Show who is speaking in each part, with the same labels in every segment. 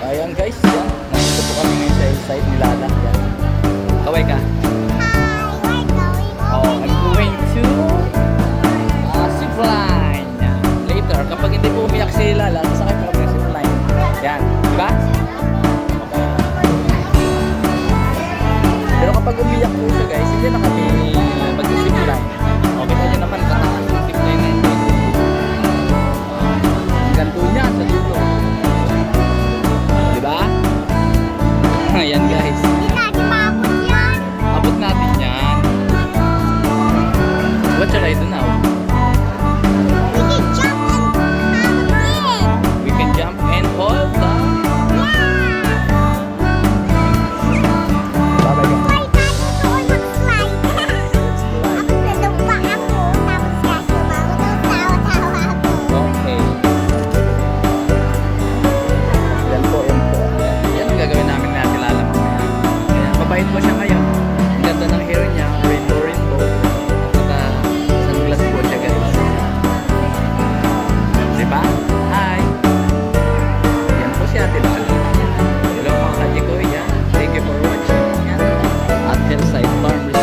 Speaker 1: Ayan guys, yan. Nandito po kami ngayon sa hillside ni Lala. Yan. Kaway ka. Oh, I'm going to zipline. Yan. Later, kapag hindi po umiyak si Lala, sasakay po kami ng zipline. Yan, di ba? Okay. Pero kapag umiyak po siya guys, hindi na kami mag-zipline. Okay, kaya naman kataas yung zipline na yun. Ang ganto niya sa dulo. Diba? Ayan guys.
Speaker 2: Hindi natin maabot yan.
Speaker 1: Abot natin yan. What should I do now?
Speaker 2: We can jump and hold
Speaker 1: We can jump and hold
Speaker 2: it.
Speaker 1: the... Bye-bye guys.
Speaker 2: Why tayo doon mag-slide? Ako nadumpa ako. Tapos kasi mama daw tawa-tawa ako.
Speaker 1: Okay. Yan po, yan po. Yan ang gagawin namin na kilala mamaya. Kaya mabait po siya ngayon. Ang ganda ng hair niya. Rainbow, rainbow. Saka sunglass po siya guys. Diba? Hi! Yan po si Ate Lala. Hello mga kajiko. Yan. Thank you for watching. Yan. At Hillside Farm Resort.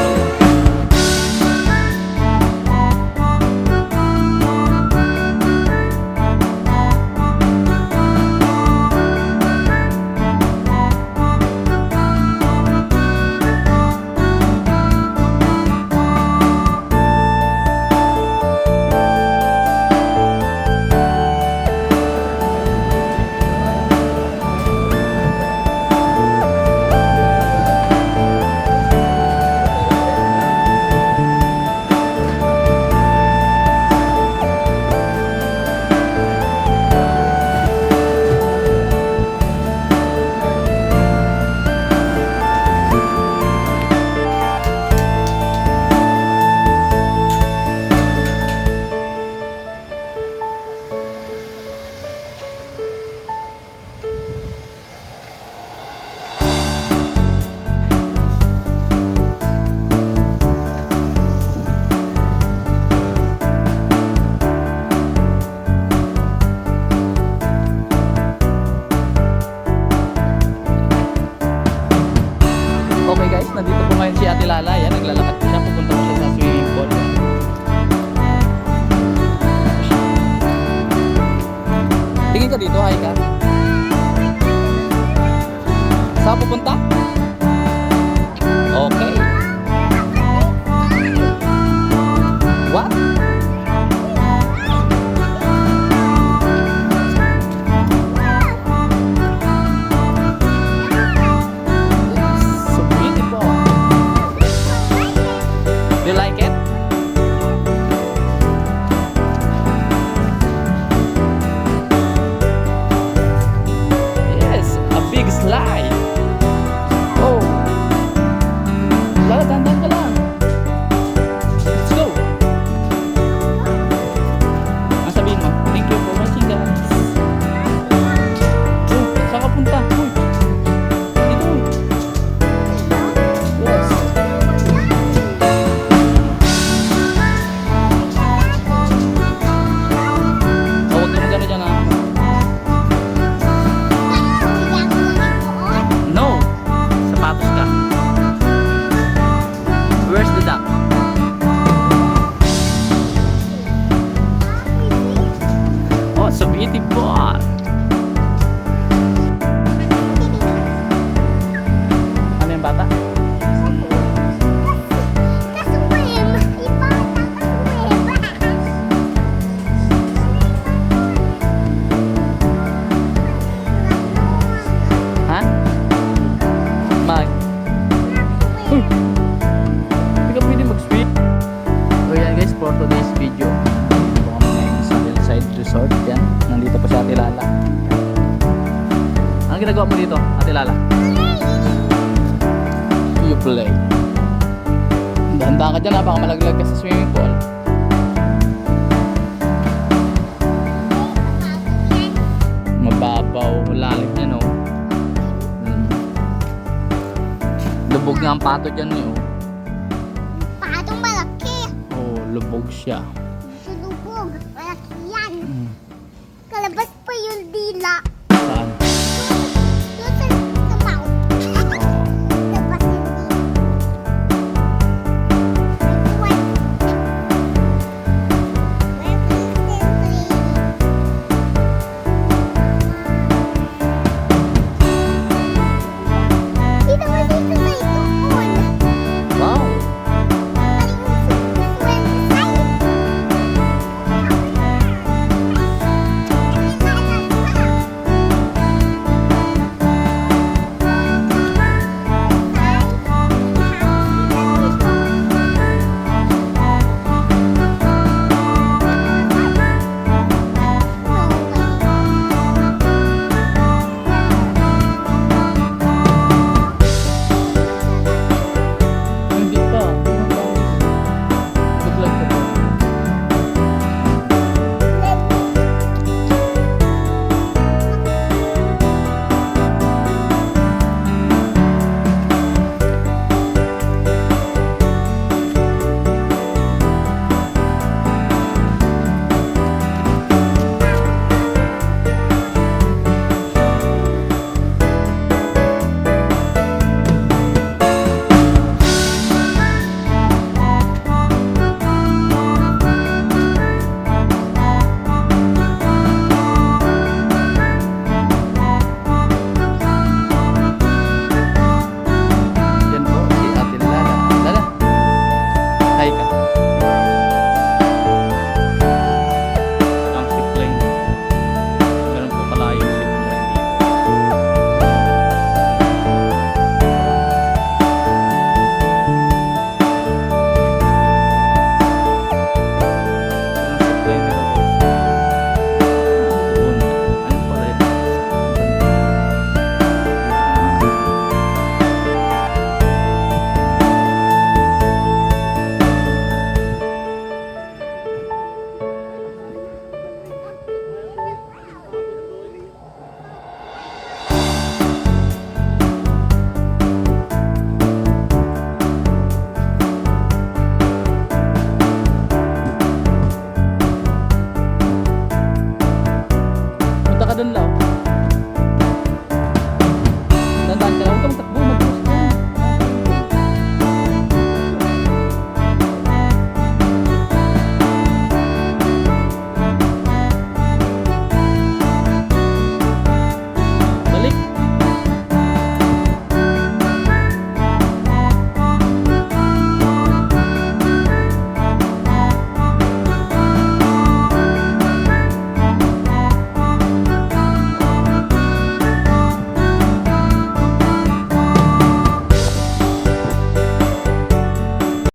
Speaker 1: Okay guys, nandito po ngayon si Ate Lala. Yan, naglalakad po siya. Pupunta po siya sa swimming pool. Tingin ka dito, hi ka. Saan pupunta? Okay. What? So beautiful. Do you like it? Yes, a big slide. Oh. Lala, dandan ka lang. Let's go. Ang sabihin mo, thank you for watching guys. Oh, saan ka punta? Uy. Dito. Yes. Oh, huwag naman gano'n dyan ah. No! Sapatos ka. Where's the duck? Oh, so beautiful! Ano yung bata? Ha? Mag? Uy! Hindi ka pwede mag-swim. So yan guys, for today's video. Ito kami ngayon sa Hillside Resort. Yan, nandito pa si Ate Lala. Anong ginagawa mo dito, Ate Lala? You play. Dahan-dahan ka dyan ha, baka malaglag ka sa swimming pool. Mababaw, lalim yan oh. Lubog nga ang pato dyan eh oh.
Speaker 2: Patong malaki.
Speaker 1: Oh, lubog siya.